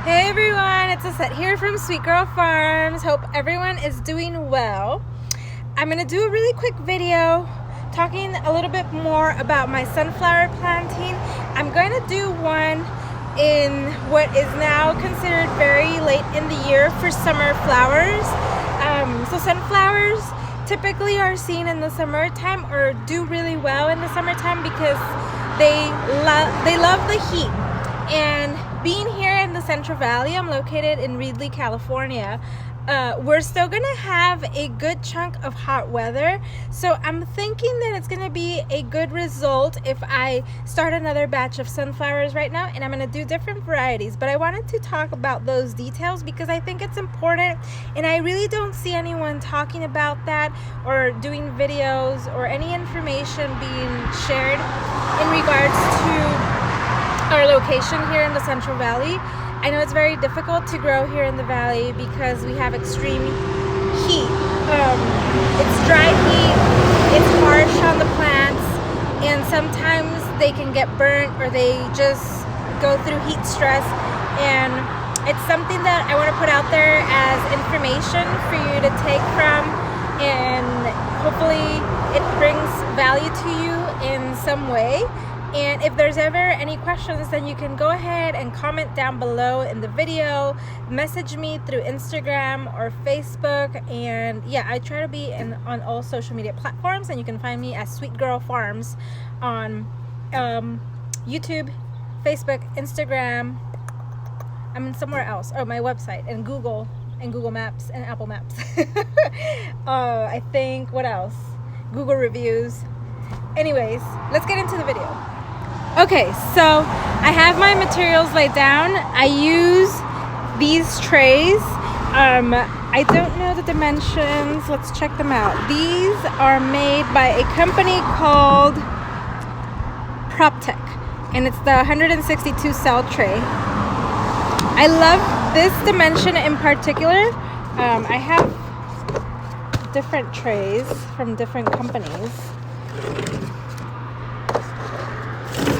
Hey everyone, it's Liset here from Sweet Girl Farms. Hope everyone is doing well. I'm going to do a really quick video talking a little bit more about my sunflower planting. I'm going to do one in what is now considered very late in the year for summer flowers. So sunflowers typically are seen in the summertime or do really well in the summertime because they love the heat. And being here in the Central Valley, I'm located in Reedley, California, we're still gonna have a good chunk of hot weather. So I'm thinking that it's gonna be a good result if I start another batch of sunflowers right now, and I'm gonna do different varieties. But I wanted to talk about those details because I think it's important, and I really don't see anyone talking about that or doing videos or any information being shared in regards to our location here in the Central Valley. I know it's very difficult to grow here in the valley because we have extreme heat. It's dry heat, it's harsh on the plants, and sometimes they can get burnt or they just go through heat stress. And it's something that I want to put out there as information for you to take from, and hopefully it brings value to you in some way. And if there's ever any questions, then you can go ahead and comment down below in the video, message me through Instagram or Facebook. And yeah, I try to be on all social media platforms, and you can find me as Sweet Girl Farms on YouTube, Facebook, Instagram. I'm somewhere else. Oh, my website, and Google Maps and Apple Maps. I think, what else? Google reviews. Anyways, let's get into the video. Okay, so I have my materials laid down. I use these trays. I don't know the dimensions. Let's check them out. These are made by a company called PropTech, and it's the 162 cell tray. I love this dimension in particular. I have different trays from different companies.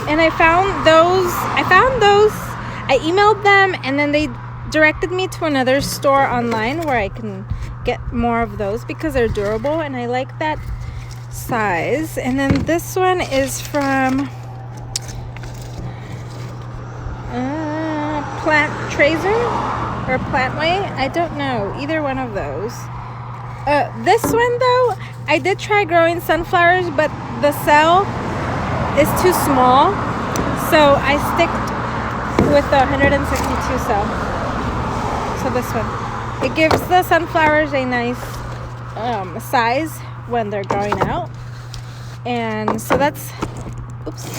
And I found those, I emailed them, and then they directed me to another store online where I can get more of those because they're durable and I like that size. And then this one is from Plant Tracer or Plantway. I don't know, either one of those. This one though, I did try growing sunflowers, but the cell is too small, so I stick with the 162 cell. So this one, it gives the sunflowers a nice size when they're growing out. And so that's,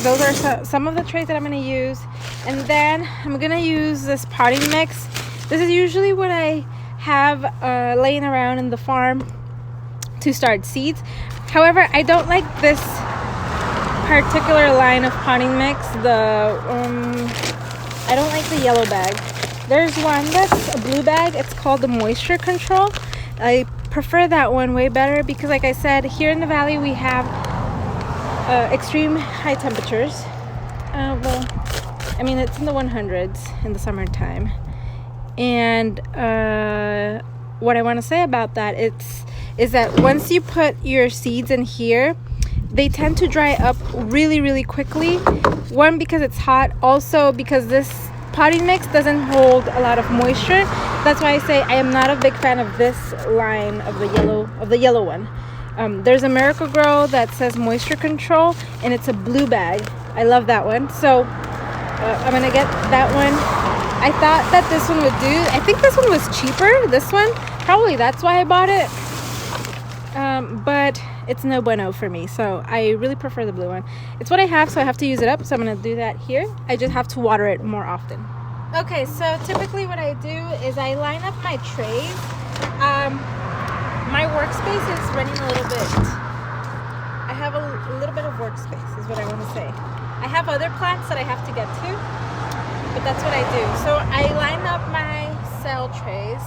those are some of the trays that I'm going to use. And then I'm going to use this potting mix. This is usually what I have laying around in the farm to start seeds. However, I don't like this particular line of potting mix. I don't like the yellow bag. There's one that's a blue bag. It's called the Moisture Control. I prefer that one way better because, like I said, here in the valley we have extreme high temperatures. Well, I mean, it's in the 100s in the summertime. And what I want to say about that is that once you put your seeds in here, they tend to dry up really, really quickly. One, because it's hot. Also, because this potting mix doesn't hold a lot of moisture. That's why I say I am not a big fan of this line of the yellow one. There's a Miracle-Gro that says Moisture Control, and it's a blue bag. I love that one. So I'm gonna get that one. I thought that this one would do. I think this one was cheaper. This one, probably that's why I bought it. But it's no bueno for me, so I really prefer the blue one. It's what I have, so I have to use it up, so I'm gonna do that here. I just have to water it more often. Okay, so typically what I do is I line up my trays. My workspace is running a little bit. I have a little bit of workspace is what I want to say. I have other plants that I have to get to, but that's what I do. So I line up my cell trays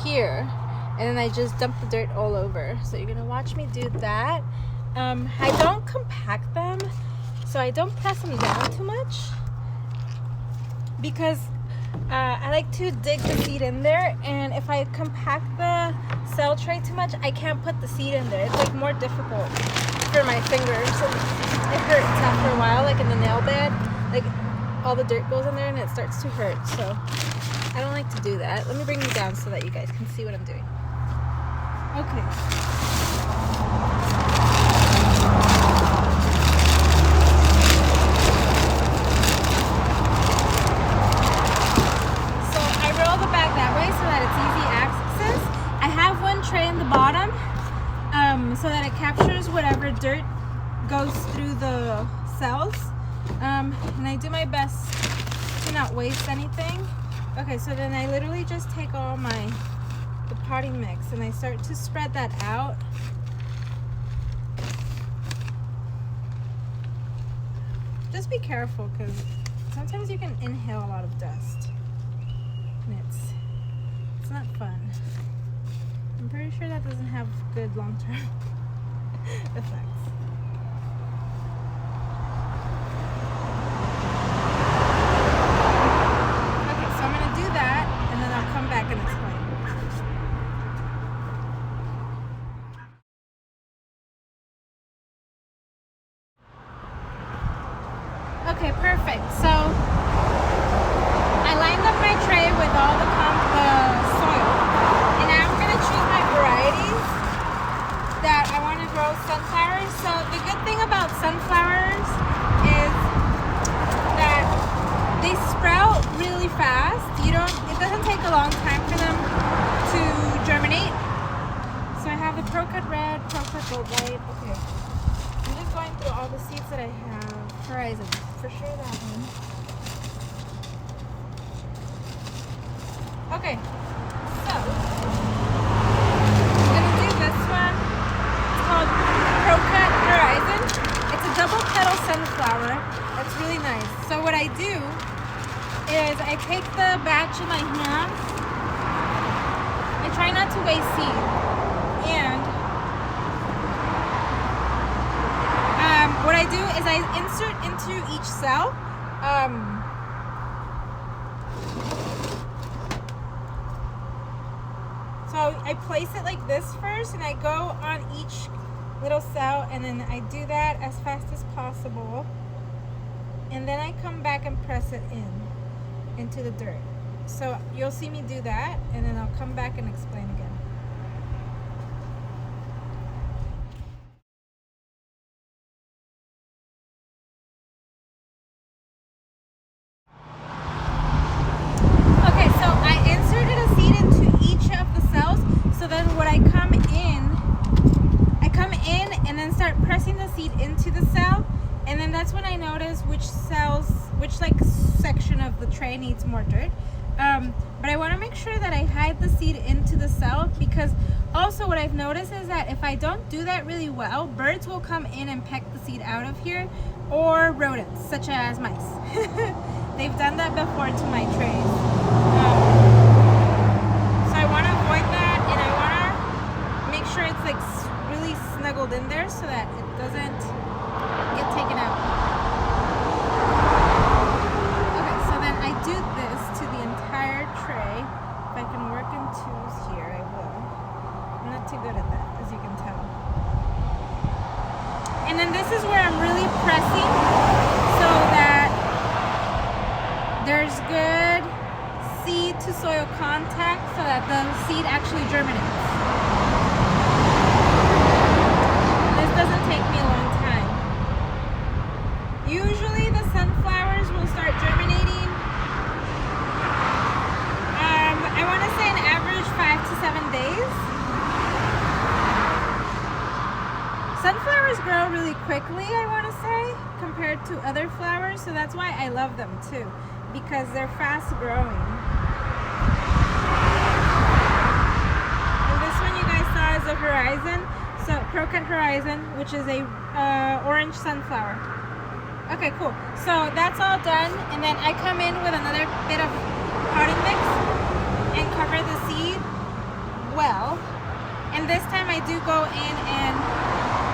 here, and then I just dump the dirt all over. So you're gonna watch me do that. I don't compact them, so I don't press them down too much, because I like to dig the seed in there, and if I compact the cell tray too much, I can't put the seed in there. It's like more difficult for my fingers, and it hurts after a while, like in the nail bed. Like all the dirt goes in there and it starts to hurt, so I don't like to do that. Let me bring you down so that you guys can see what I'm doing. Okay. So I roll the bag that way so that it's easy access. I have one tray in the bottom so that it captures whatever dirt goes through the cells. And I do my best to not waste anything. Okay, so then I literally just take all the potting mix and I start to spread that out. Just be careful, because sometimes you can inhale a lot of dust and it's not fun. I'm pretty sure that doesn't have good long-term effects. Okay, perfect. So I lined up my tray with all the soil, and now I'm going to choose my varieties that I want to grow sunflowers. So the good thing about sunflowers is that they sprout really fast. It doesn't take a long time for them to germinate. So I have the Pro-Cut Red, Pro-Cut Gold White. Okay, I'm just going through all the seeds that I have. Horizon, for sure that one. Okay, so I'm gonna do this one. It's called Pro-Cut Horizon. It's a double petal sunflower. That's really nice. So what I do is I take the batch in my hands. I try not to waste seed, and what I do is I insert into each cell so I place it like this first, and I go on each little cell, and then I do that as fast as possible, and then I come back and press it into the dirt. So you'll see me do that, and then I'll come back and explain again. Pressing the seed into the cell, and then that's when I notice which section of the tray needs more dirt. But I want to make sure that I hide the seed into the cell, because also what I've noticed is that if I don't do that really well, birds will come in and peck the seed out of here, or rodents such as mice. They've done that before to my trays. So I want to avoid that, and I want to make sure it's like really snuggled in there so that it doesn't get taken out. Okay, so then I do this to the entire tray. If I can work in twos here, I will. I'm not too good at that, as you can tell. And then this is where I'm really pressing so that there's good seed to soil contact so that the seed actually germinates. Doesn't take me a long time. Usually the sunflowers will start germinating, I want to say an average 5 to 7 days. Sunflowers grow really quickly, I want to say, compared to other flowers, so that's why I love them too, because they're fast growing. And this one you guys saw is a Horizon. So Pro-Cut Horizon, which is a orange sunflower. Okay, cool. So that's all done, and then I come in with another bit of potting mix and cover the seed well. And this time I do go in and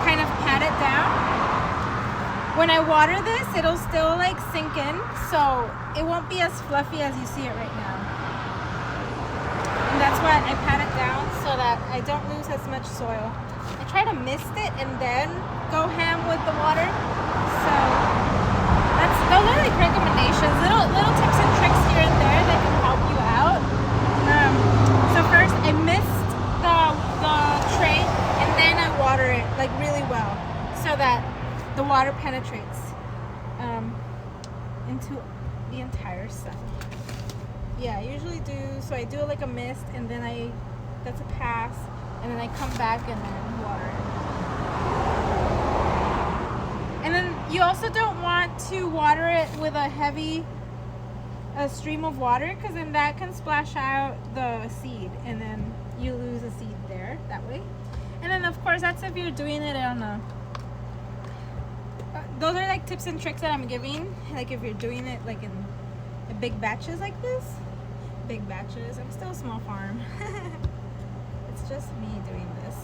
kind of pat it down. When I water this, it'll still like sink in, so it won't be as fluffy as you see it right now. And that's why I pat it down so that I don't lose as much soil. I try to mist it and then go ham with the water. So those are like recommendations, little tips and tricks here and there that can help you out. So first I mist the tray and then I water it like really well so that the water penetrates into the entire sun. Yeah, I usually do, so I do like a mist and then that's a pass, and then I come back and then water it. And then you also don't want to water it with a heavy stream of water, because then that can splash out the seed and then you lose a seed there that way. And then of course that's if you're doing it on a those are like tips and tricks that I'm giving, like if you're doing it like in big batches like this. Big batches. I'm still a small farm. It's just me doing this.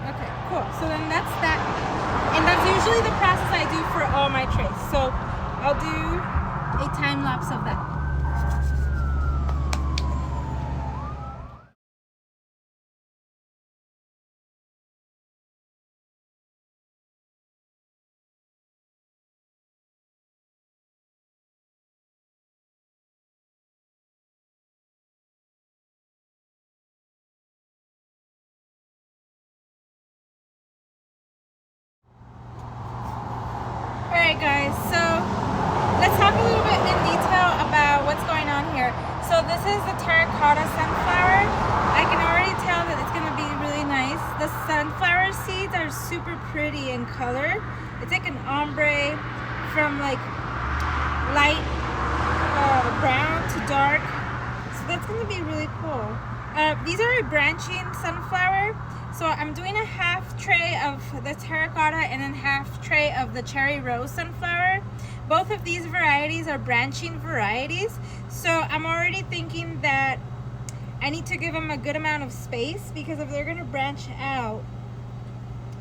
Okay, cool. So then that's that. And that's usually the process I do for all my trays. So I'll do a time lapse of that. Alright guys, so let's talk a little bit in detail about what's going on here. So this is the terracotta sunflower. I can already tell that it's going to be really nice. The sunflower seeds are super pretty in color. It's like an ombre from like light brown to dark. So that's going to be really cool. These are a branching sunflower. So I'm doing a half tray of the terracotta and then half tray of the cherry rose sunflower. Both of these varieties are branching varieties. So I'm already thinking that I need to give them a good amount of space, because if they're going to branch out,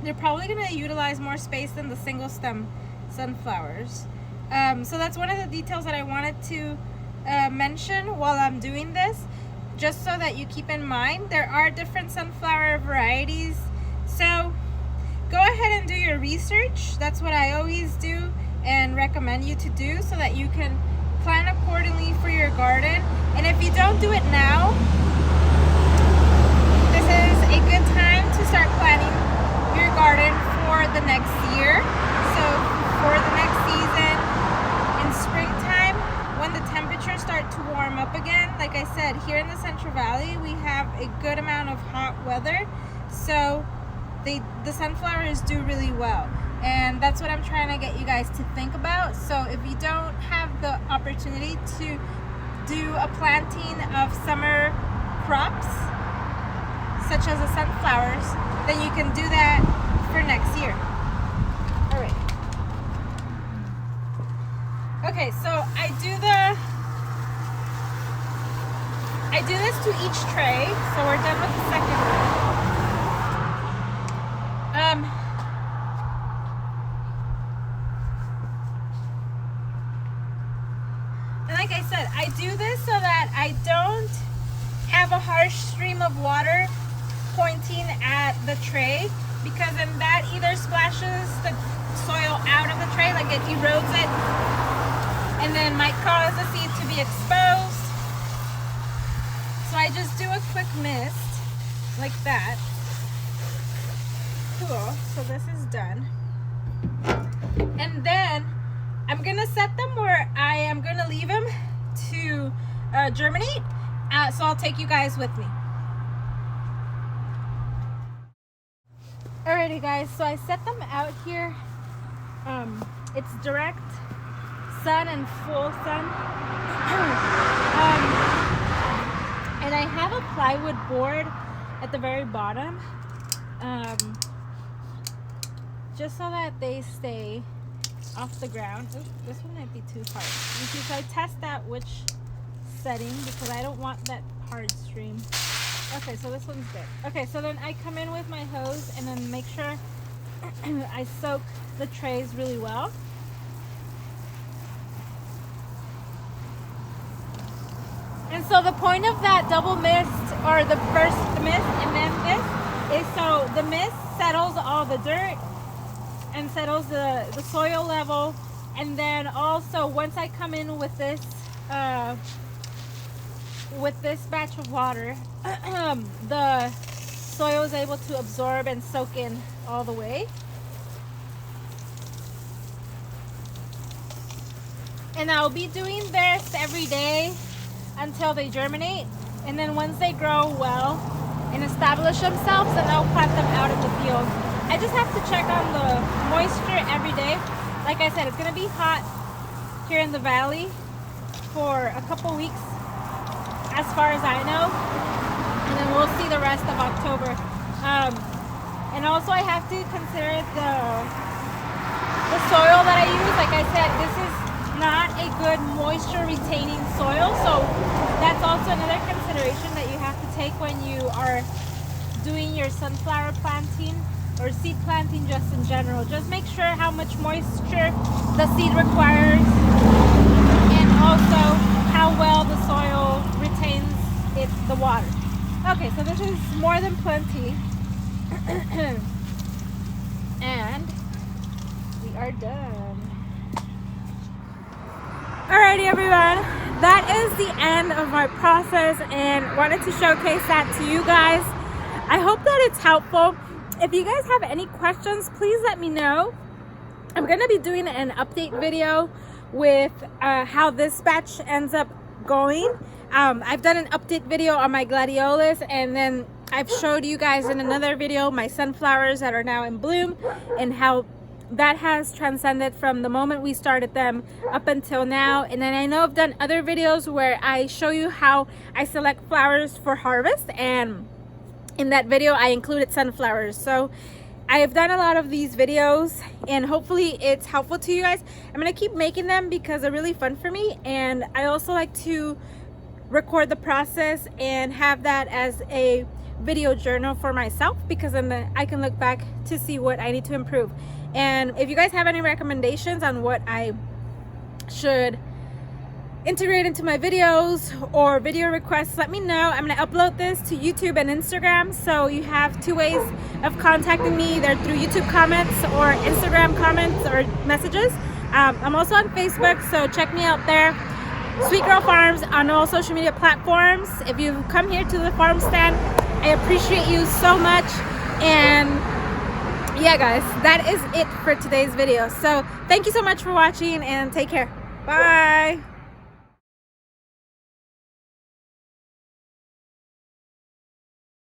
they're probably going to utilize more space than the single stem sunflowers. So that's one of the details that I wanted to mention while I'm doing this. Just so that you keep in mind, there are different sunflower varieties. So go ahead and do your research. That's what I always do and recommend you to do, so that you can plan accordingly for your garden. And if you don't do it now, this is a good time to start planning your garden for the next year. So for the next season, in springtime, when the temperatures start to warm up again, like I said, here in the Central Valley we have a good amount of hot weather, so the sunflowers do really well, and that's what I'm trying to get you guys to think about. So if you don't have the opportunity to do a planting of summer crops such as the sunflowers, then you can do that for next year. All right. Okay, so I do this to each tray, so we're done with the second one. And like I said, I do this so that I don't have a harsh stream of water pointing at the tray, because then that either splashes the soil out of the tray, like it erodes it, and then might cause the seed to be exposed. So I just do a quick mist like that. Cool, so this is done. And then I'm gonna set them where I am gonna leave them to germinate. So I'll take you guys with me. Alrighty guys, so I set them out here. It's direct sun and full sun. And I have a plywood board at the very bottom, just so that they stay off the ground. Ooh, this one might be too hard. You see, so I test out which setting, because I don't want that hard stream. Okay, so this one's good. Okay, so then I come in with my hose and then make sure I soak the trays really well. And so the point of that double mist, or the first mist and then this, is so the mist settles all the dirt and settles the soil level. And then also once I come in with this batch of water, the soil is able to absorb and soak in all the way. And I'll be doing this every day until they germinate, and then once they grow well and establish themselves, then I'll plant them out in the field. I just have to check on the moisture every day. Like I said, it's gonna be hot here in the valley for a couple weeks as far as I know, and then we'll see the rest of October. And also I have to consider the soil that I use. Like I said, this is not a good moisture retaining soil, so that's also another consideration that you have to take when you are doing your sunflower planting or seed planting just in general. Just make sure how much moisture the seed requires, and also how well the soil retains the water. Okay, so this is more than plenty. And we are done. Alrighty everyone, that is the end of my process, and wanted to showcase that to you guys. I hope that it's helpful. If you guys have any questions, please let me know. I'm going to be doing an update video with how this batch ends up going. I've done an update video on my gladiolus, and then I've showed you guys in another video my sunflowers that are now in bloom and how that has transcended from the moment we started them up until now. And then I know I've done other videos where I show you how I select flowers for harvest, and in that video I included sunflowers. So I have done a lot of these videos, and hopefully it's helpful to you guys. I'm gonna keep making them because they're really fun for me, and I also like to record the process and have that as a video journal for myself, because then I can look back to see what I need to improve. And if you guys have any recommendations on what I should integrate into my videos or video requests, let me know. I'm going to upload this to YouTube and Instagram, so you have two ways of contacting me, either through YouTube comments or Instagram comments or messages. I'm also on Facebook, so check me out there. Sweet Girl Farms on all social media platforms. If you come here to the farm stand, I appreciate you so much. And yeah guys, that is it for today's video. So thank you so much for watching, and take care. Bye.